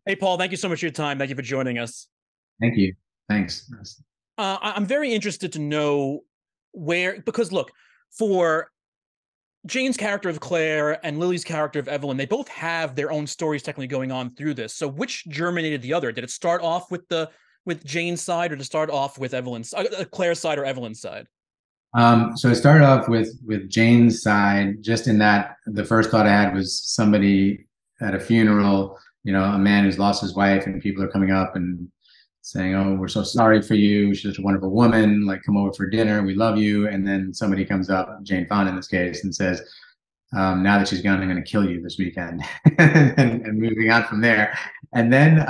Hey, Paul, thank you so much for your time. Thank you for joining us. Thank you. Thanks. I'm very interested to know because look, for Jane's character of Claire and Lily's character of Evelyn, they both have their own stories technically going on through this. So which germinated the other? Did it start off with Jane's side, or did it start off with Claire's side or Evelyn's side? So it started off with Jane's side, just in that the first thought I had was somebody at a funeral, a man who's lost his wife, and people are coming up and saying, "Oh, we're so sorry for you. She's such a wonderful woman. Like, come over for dinner. We love you." And then somebody comes up, Jane Fonda in this case, and says, "Now that she's gone, I'm going to kill you this weekend," and moving on from there. And then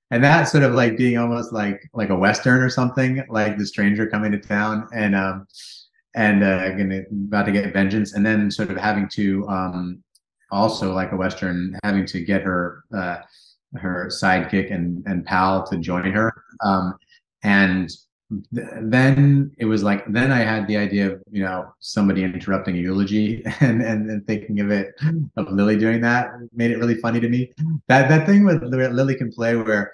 and that sort of like being almost like a western or something, like the stranger coming to town and about to get vengeance, and then sort of having to also like a western, having to get her sidekick and pal to join her. And then it was like then I had the idea of somebody interrupting a eulogy and thinking of Lily doing that made it really funny to me. That thing with Lily can play where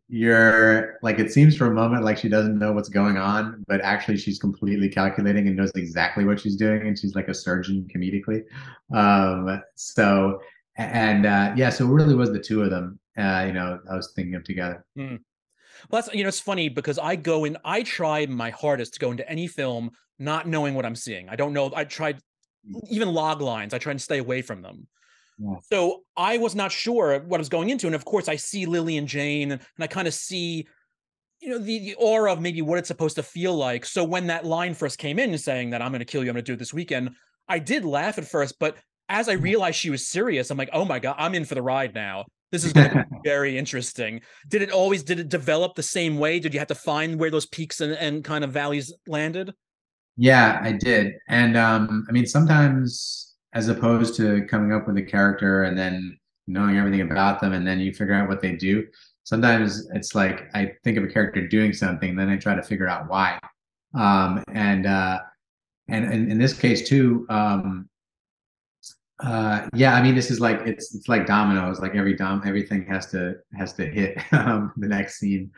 you're like it seems for a moment like she doesn't know what's going on, but actually she's completely calculating and knows exactly what she's doing, and she's like a surgeon comedically. So and yeah, so it really was the two of them. I was thinking of together. Hmm. Well, it's funny because I try my hardest to go into any film not knowing what I'm seeing. I don't know. I tried even log lines. I try and stay away from them. Yeah. So I was not sure what I was going into. And of course, I see Lily and Jane, and I kind of see, the aura of maybe what it's supposed to feel like. So when that line first came in saying that I'm going to kill you, I'm going to do it this weekend, I did laugh at first. But as I realized she was serious, I'm like, oh my God, I'm in for the ride now. This is going to be very interesting. Did it develop the same way? Did you have to find where those peaks and kind of valleys landed? Yeah, I did. And I mean, sometimes as opposed to coming up with a character and then knowing everything about them and then you figure out what they do, sometimes it's like I think of a character doing something, then I try to figure out why. And in this case too, yeah, I mean, this is like it's like dominoes. Like everything has to hit the next scene,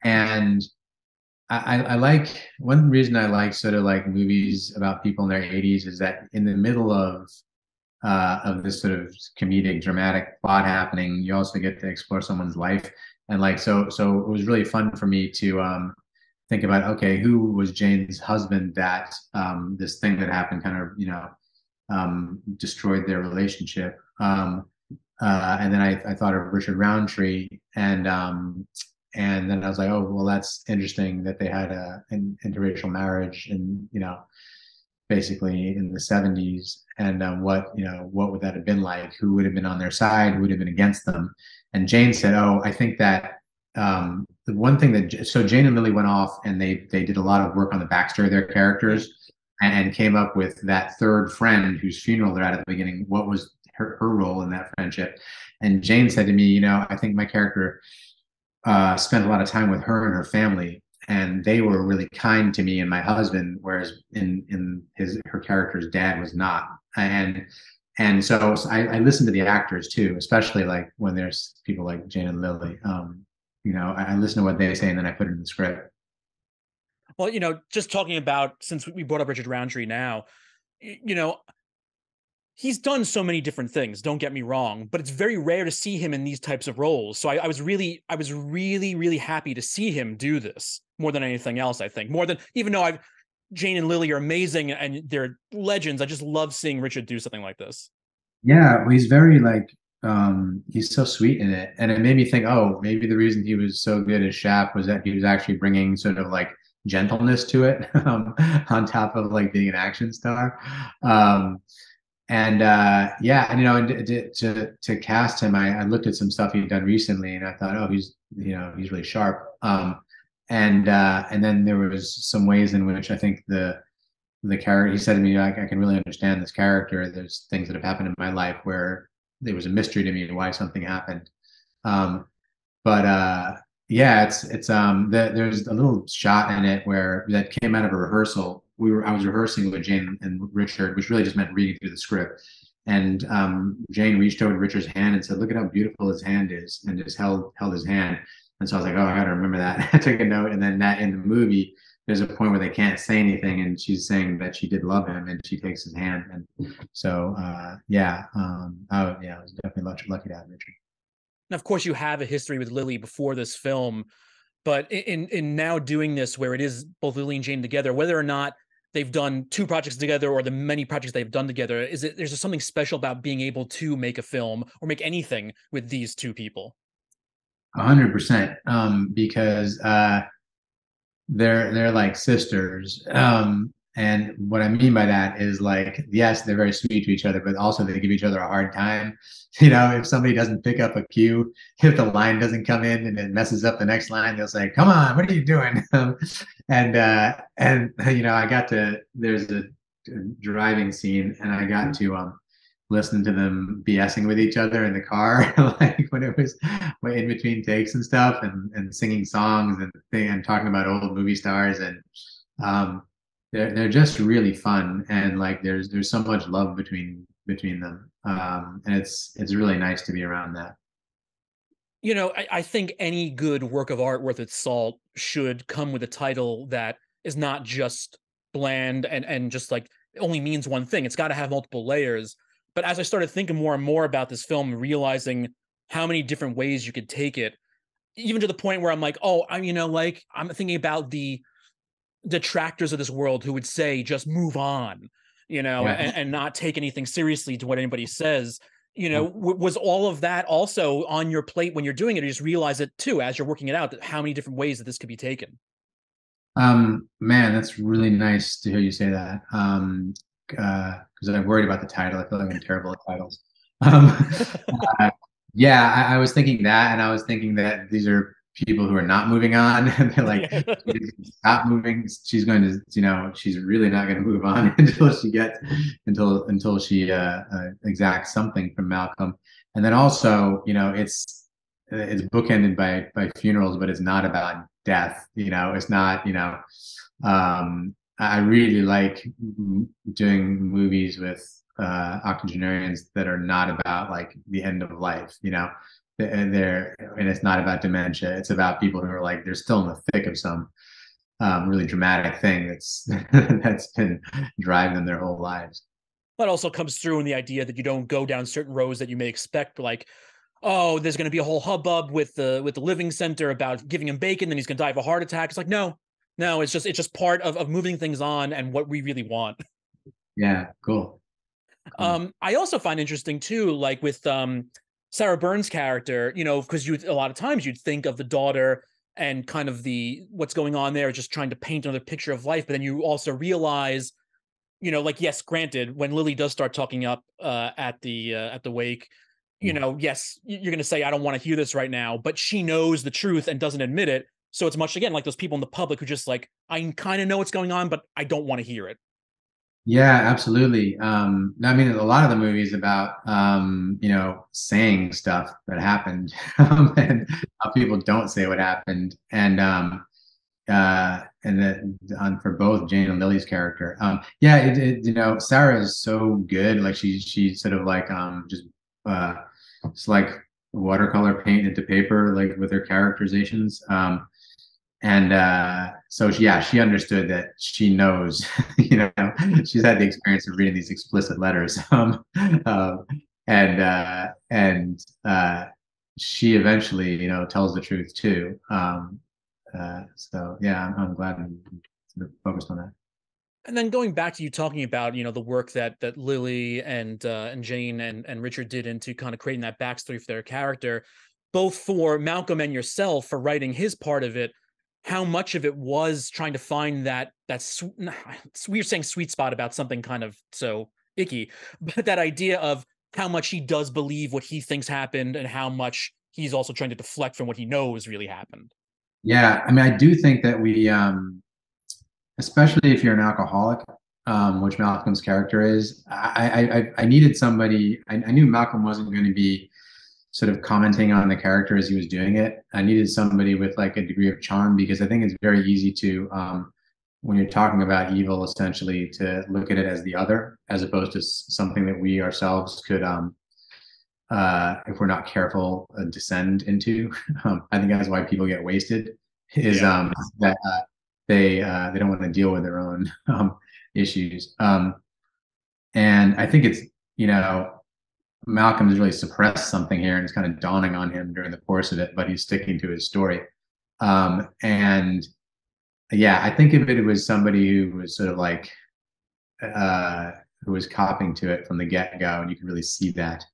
and I like one reason I like sort of like movies about people in their 80s is that in the middle of this sort of comedic dramatic plot happening, you also get to explore someone's life, and like so it was really fun for me to think about, okay, who was Jane's husband that this thing that happened kind of destroyed their relationship. And then I thought of Richard Roundtree, and then I was like, oh, well, that's interesting that they had an interracial marriage, and basically in the 70s, and what would that have been like? Who would have been on their side? Who would have been against them? And Jane said, oh, I think that the one thing that so Jane and Lily went off and they did a lot of work on the backstory of their characters and came up with that third friend whose funeral they're at the beginning. What was her role in that friendship? And Jane said to me, I think my character spent a lot of time with her and her family, and they were really kind to me and my husband, whereas in her character's dad was not. And so I listen to the actors too, especially like when there's people like Jane and Lily. I listen to what they say and then I put it in the script. Well, just talking about, since we brought up Richard Roundtree now, you know, he's done so many different things, don't get me wrong, but it's very rare to see him in these types of roles. So I was really, really happy to see him do this more than anything else, I think. More than, even though Jane and Lily are amazing and they're legends, I just love seeing Richard do something like this. Yeah, well, he's very like he's so sweet in it, and it made me think, oh, maybe the reason he was so good as Shap was that he was actually bringing sort of like gentleness to it, on top of like being an action star. Um, and yeah, and to cast him, I looked at some stuff he'd done recently, and I thought, oh, he's really sharp. And then there was some ways in which I think the character, he said to me, I can really understand this character. There's things that have happened in my life where there was a mystery to me why something happened. Um, but yeah, there's a little shot in it where that came out of a rehearsal. I was rehearsing with Jane and Richard, which really just meant reading through the script. and Jane reached over to Richard's hand and said, "Look at how beautiful his hand is," and just held his hand. And so I was like, "Oh, I got to remember that." I took a note, and then that in the movie, there's a point where they can't say anything, and she's saying that she did love him, and she takes his hand, and so I was definitely lucky to have Richard. And of course, you have a history with Lily before this film, but in now doing this, where it is both Lily and Jane together, whether or not they've done two projects together or the many projects they've done together, there's just something special about being able to make a film or make anything with these two people? 100%, because they're like sisters. And what I mean by that is, like, yes, they're very sweet to each other, but also they give each other a hard time. If somebody doesn't pick up a cue, if the line doesn't come in and it messes up the next line, they'll say, "Come on, what are you doing?" And I got to there's a driving scene, and I got to listen to them BSing with each other in the car, like when it was in between takes and stuff, and singing songs and talking about old movie stars, and um, they're just really fun, and like there's so much love between them, and it's really nice to be around that. I think any good work of art worth its salt should come with a title that is not just bland and just like it only means one thing. It's got to have multiple layers. But as I started thinking more and more about this film, realizing how many different ways you could take it, even to the point where I'm like, oh, like I'm thinking about the detractors of this world who would say just move on, Yeah. and not take anything seriously to what anybody says. Was all of that also on your plate when you're doing it, or you just realize it too as you're working it out, that how many different ways that this could be taken? Man, that's really nice to hear you say that. Because I'm worried about the title. I feel like I'm terrible at titles. Um, uh, yeah, I was thinking that, and I was thinking that these are people who are not moving on, and they're like, Yeah. "Stop moving." She's going to, she's really not going to move on until she exacts something from Malcolm. And then also, it's bookended by funerals, but it's not about death. It's not. I really like doing movies with octogenarians that are not about like the end of life. And it's not about dementia. It's about people who are like they're still in the thick of some really dramatic thing that's that's been driving them their whole lives. That also comes through in the idea that you don't go down certain roads that you may expect, like, oh, there's going to be a whole hubbub with the living center about giving him bacon, then he's going to die of a heart attack. It's like, no, it's just part of moving things on and what we really want. Yeah, cool. I also find interesting too, like with Sarah Burns' character, because you a lot of times you'd think of the daughter and kind of the what's going on there, just trying to paint another picture of life, but then you also realize, like, yes, granted, when Lily does start talking up at the wake, yes, you're gonna say, I don't want to hear this right now, but she knows the truth and doesn't admit it. So it's much again like those people in the public who just like, I kind of know what's going on, but I don't want to hear it. Yeah, absolutely. I mean, a lot of the movies about saying stuff that happened, and how people don't say what happened, and that for both Jane and Lily's character. Yeah, Sarah is so good. Like she sort of like just it's like watercolor paint into paper, like with her characterizations. And so she understood that she knows, she's had the experience of reading these explicit letters. And she eventually, tells the truth too. So yeah, I'm glad I'm sort of focused on that. And then going back to you talking about, the work that Lily and Jane and Richard did into kind of creating that backstory for their character, both for Malcolm and yourself for writing his part of it, how much of it was trying to find that we were saying sweet spot about something kind of so icky, but that idea of how much he does believe what he thinks happened and how much he's also trying to deflect from what he knows really happened. Yeah, I mean, I do think that we, especially if you're an alcoholic, which Malcolm's character is, I needed somebody. I knew Malcolm wasn't going to be sort of commenting on the character as he was doing it. I needed somebody with like a degree of charm, because I think it's very easy to when you're talking about evil, essentially to look at it as the other, as opposed to something that we ourselves could, if we're not careful, descend into. I think that's why people get wasted, is that they don't want to deal with their own issues. And I think it's, Malcolm has really suppressed something here, and it's kind of dawning on him during the course of it, but he's sticking to his story. And yeah, I think if it was somebody who was sort of like, who was copping to it from the get-go, and you can really see that.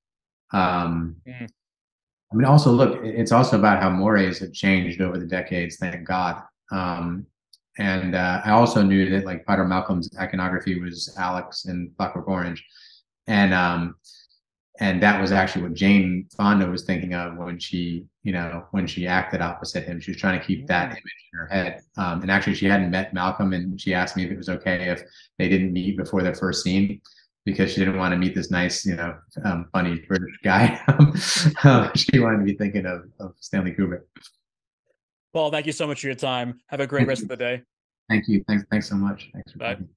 I mean, also look, it's also about how mores have changed over the decades, thank God. And I also knew that like Father Malcolm's iconography was Alex in Clockwork Orange, and that was actually what Jane Fonda was thinking of when she acted opposite him. She was trying to keep that image in her head. And actually, she hadn't met Malcolm, and she asked me if it was okay if they didn't meet before their first scene, because she didn't want to meet this nice, funny British guy. She wanted to be thinking of Stanley Kubrick. Paul, thank you so much for your time. Have a great rest of the day. Thank you. Thanks so much. Thanks for Bye. talking.